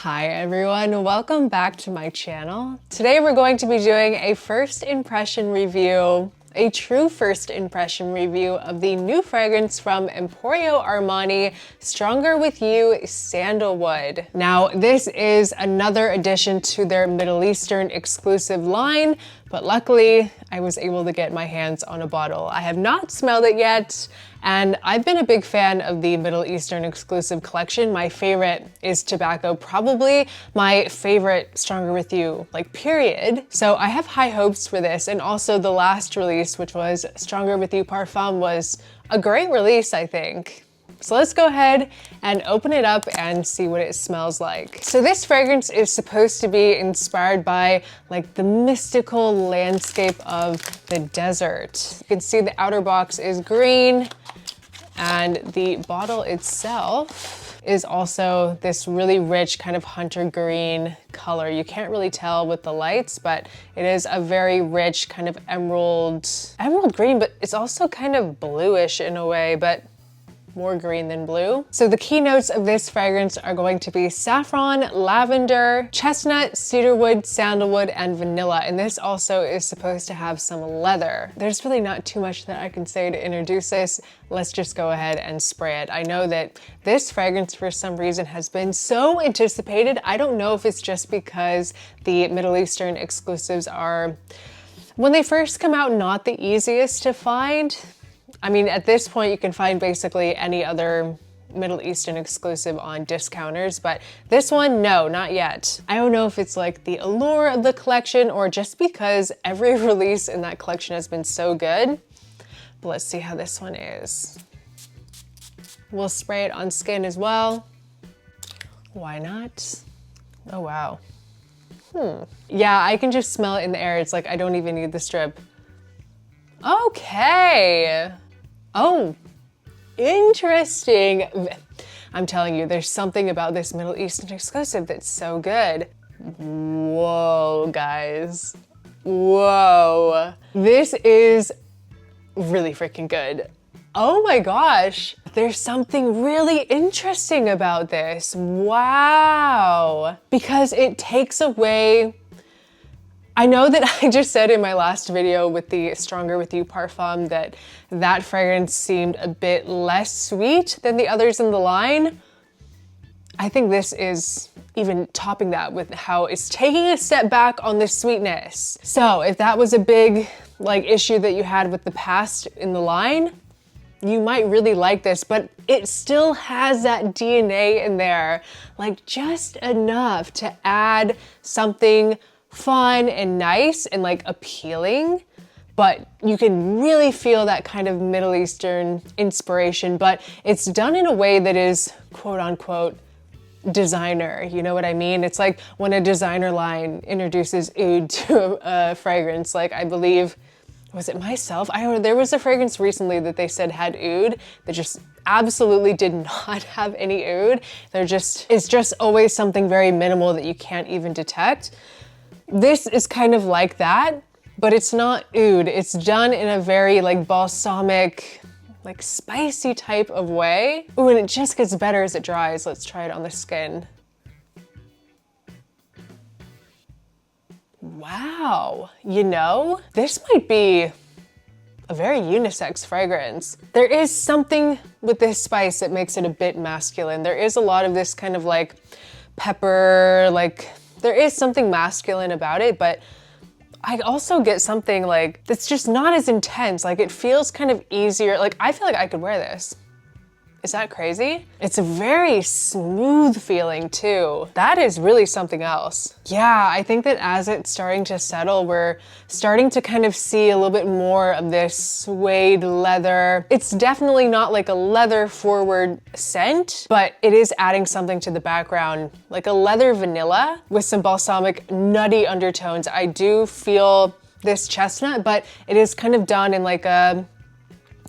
Hi everyone, welcome back to my channel. Today we're going to be doing a first impression review, a true first impression review of the new fragrance from Emporio Armani, Stronger With You Sandalwood. Now, this is another addition to their Middle Eastern exclusive line, but luckily I was able to get my hands on a bottle. I have not smelled it yet, and I've been a big fan of the Middle Eastern exclusive collection. My favorite is Tobacco, probably my favorite Stronger With You, like period. So I have high hopes for this, and also the last release, which was Stronger With You Parfum, was a great release, I think. So let's go ahead and open it up and see what it smells like. So this fragrance is supposed to be inspired by like the mystical landscape of the desert. You can see the outer box is green and the bottle itself is also this really rich kind of hunter green color. You can't really tell with the lights, but it is a very rich kind of emerald green, but it's also kind of bluish in a way, but more green than blue. So the key notes of this fragrance are going to be saffron, lavender, chestnut, cedarwood, sandalwood, and vanilla. And this also is supposed to have some leather. There's really not too much that I can say to introduce this. Let's just go ahead and spray it. I know that this fragrance for some reason has been so anticipated. I don't know if it's just because the Middle Eastern exclusives are, when they first come out, not the easiest to find. I mean, at this point, you can find basically any other Middle Eastern exclusive on discounters, but this one, no, not yet. I don't know if it's like the allure of the collection or just because every release in that collection has been so good. But let's see how this one is. We'll spray it on skin as well. Why not? Oh, wow. Yeah, I can just smell it in the air. It's like I don't even need the strip. Okay. Oh, interesting. I'm telling you, there's something about this Middle Eastern exclusive that's so good. Whoa, guys. Whoa. This is really freaking good. Oh my gosh. There's something really interesting about this. Wow. Because it takes away, I know that I just said in my last video with the Stronger With You Parfum that that fragrance seemed a bit less sweet than the others in the line. I think this is even topping that with how it's taking a step back on the sweetness. So if that was a big issue that you had with the past in the line, you might really like this, but it still has that DNA in there, like just enough to add something fun and nice and like appealing, but you can really feel that kind of Middle Eastern inspiration, but it's done in a way that is quote unquote designer. You know what I mean? It's like when a designer line introduces oud to a fragrance, like I believe, was it Myself? I don't know, there was a fragrance recently that they said had oud that just absolutely did not have any oud. It's just always something very minimal that you can't even detect. This is kind of like that, but it's not oud. It's done in a very like balsamic, like spicy type of way. Ooh, and it just gets better as it dries. Let's try it on the skin. Wow, you know, this might be a very unisex fragrance. There is something with this spice that makes it a bit masculine. There is a lot of this kind of like pepper, like there is something masculine about it, but I also get something like that's just not as intense. Like it feels kind of easier. Like I feel like I could wear this. Is that crazy? It's a very smooth feeling too. That is really something else. Yeah, I think that as it's starting to settle, we're starting to kind of see a little bit more of this suede leather. It's definitely not like a leather forward scent, but it is adding something to the background, like a leather vanilla with some balsamic nutty undertones. I do feel this chestnut, but it is kind of done in like a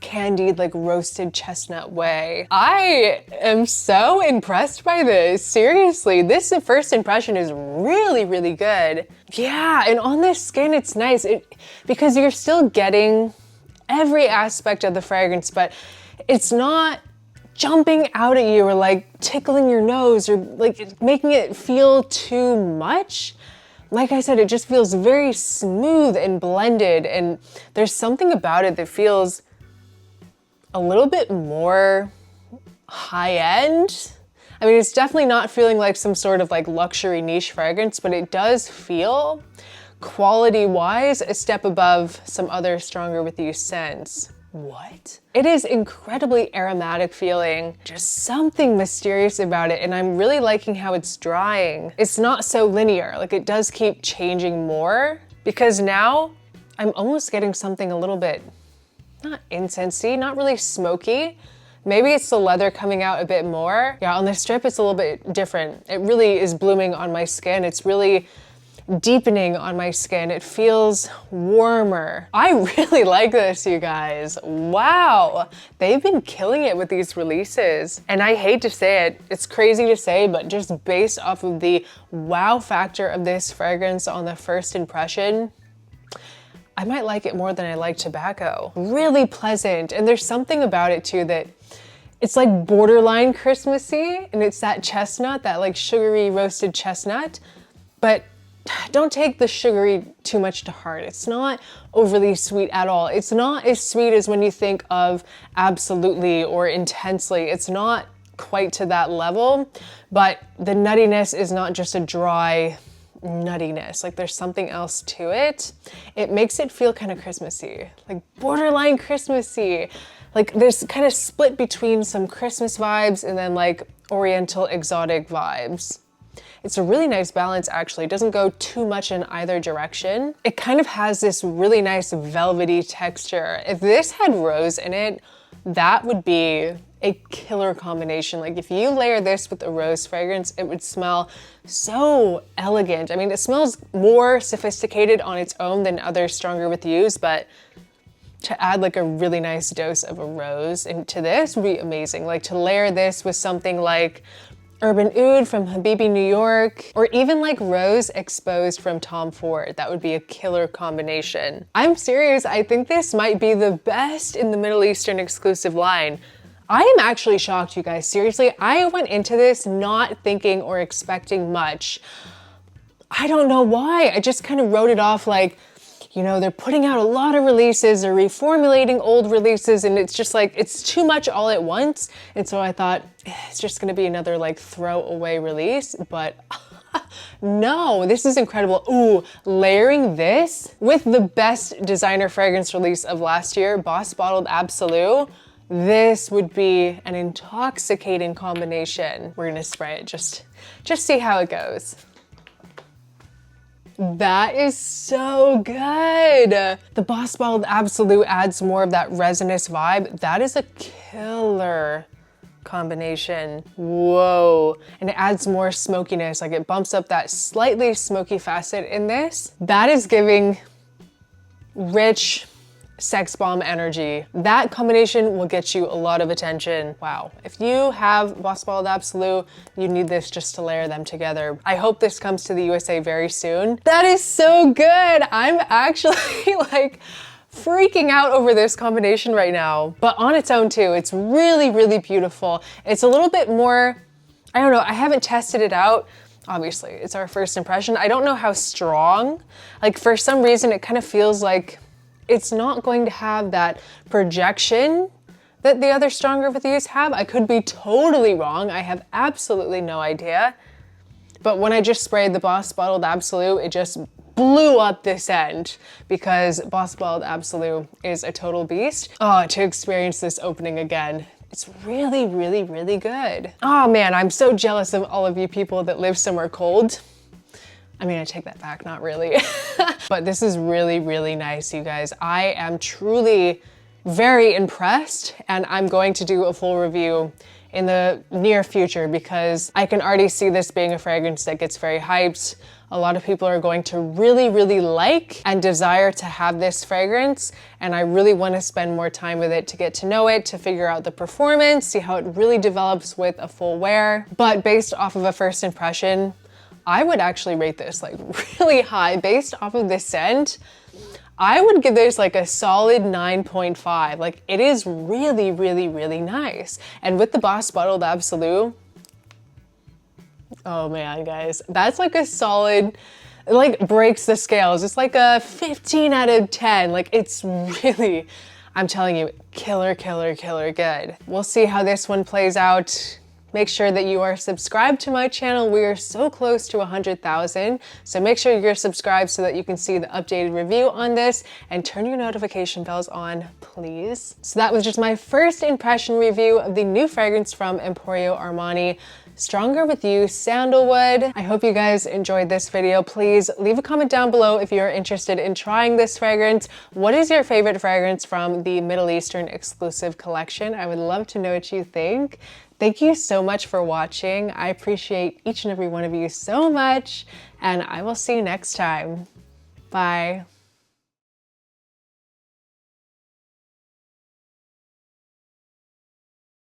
candied, like roasted chestnut way. I am so impressed by this. Seriously, this first impression is really, really good. Yeah, and on this skin, it's nice because you're still getting every aspect of the fragrance, but it's not jumping out at you or like tickling your nose or like making it feel too much. Like I said, it just feels very smooth and blended, and there's something about it that feels a little bit more high-end. I mean, it's definitely not feeling like some sort of like luxury niche fragrance, but it does feel quality-wise a step above some other Stronger With You scents. What? It is incredibly aromatic feeling, just something mysterious about it, and I'm really liking how it's drying. It's not so linear, like it does keep changing more, because now I'm almost getting something a little bit, not incensey, not really smoky. Maybe it's the leather coming out a bit more. Yeah, on the strip it's a little bit different. It really is blooming on my skin. It's really deepening on my skin. It feels warmer. I really like this, you guys. Wow, they've been killing it with these releases. And I hate to say it, it's crazy to say, but just based off of the wow factor of this fragrance on the first impression, I might like it more than I like tobacco. Really pleasant, and there's something about it too that it's like borderline Christmassy, and it's that chestnut, that like sugary roasted chestnut, but don't take the sugary too much to heart. It's not overly sweet at all. It's not as sweet as when you think of Absolutely or Intensely. It's not quite to that level, but the nuttiness is not just a dry nuttiness. Like there's something else to it. It makes it feel kind of Christmassy, like borderline Christmassy. Like there's kind of split between some Christmas vibes and then like Oriental exotic vibes. It's a really nice balance, actually. It doesn't go too much in either direction. It kind of has this really nice velvety texture. If this had rose in it, that would be a killer combination. Like if you layer this with a rose fragrance, it would smell so elegant. I mean, it smells more sophisticated on its own than other Stronger With Yous, but to add like a really nice dose of a rose into this would be amazing. Like to layer this with something like Urban Oud from Habibi, New York, or even like Rose Exposed from Tom Ford. That would be a killer combination. I'm serious, I think this might be the best in the Middle Eastern exclusive line. I am actually shocked, you guys. Seriously, I went into this not thinking or expecting much. I don't know why. I just kind of wrote it off like, you know, they're putting out a lot of releases, they're reformulating old releases, and it's just like, it's too much all at once. And so I thought, it's just gonna be another like throwaway release, but no, this is incredible. Ooh, layering this with the best designer fragrance release of last year, Boss Bottled Absolute, this would be an intoxicating combination. We're gonna spray it, just see how it goes. That is so good. The Boss Bottled Absolute adds more of that resinous vibe. That is a killer combination. Whoa. And it adds more smokiness, like it bumps up that slightly smoky facet in this. That is giving rich sex bomb energy. That combination will get you a lot of attention. Wow. If you have Boss Bottled Absolute, you need this just to layer them together. I hope this comes to the USA very soon. That is so good. I'm actually like freaking out over this combination right now, but on its own too. It's really, really beautiful. It's a little bit more, I don't know, I haven't tested it out. Obviously, it's our first impression. I don't know how strong. Like for some reason, it kind of feels like it's not going to have that projection that the other Stronger With Yous have. I could be totally wrong. I have absolutely no idea. But when I just sprayed the Boss Bottled Absolute, it just blew up this end because Boss Bottled Absolute is a total beast. Oh, to experience this opening again, it's really, really, really good. Oh man, I'm so jealous of all of you people that live somewhere cold. I mean, I take that back, not really. But this is really, really nice, you guys. I am truly very impressed, and I'm going to do a full review in the near future because I can already see this being a fragrance that gets very hyped. A lot of people are going to really, really like and desire to have this fragrance, and I really want to spend more time with it to get to know it, to figure out the performance, see how it really develops with a full wear. But based off of a first impression, I would actually rate this like really high. Based off of this scent, I would give this like a solid 9.5. Like it is really, really, really nice. And with the Boss Bottled Absolute, oh man, guys, that's like a solid, like breaks the scales. It's like a 15 out of 10. Like it's really, I'm telling you, killer, killer, killer good. We'll see how this one plays out. Make sure that you are subscribed to my channel. We are so close to 100,000. So make sure you're subscribed so that you can see the updated review on this, and turn your notification bells on, please. So that was just my first impression review of the new fragrance from Emporio Armani, Stronger with You Sandalwood. I hope you guys enjoyed this video. Please leave a comment down below if you're interested in trying this fragrance. What is your favorite fragrance from the Middle Eastern exclusive collection? I would love to know what you think. Thank you so much for watching. I appreciate each and every one of you so much, and I will see you next time. Bye.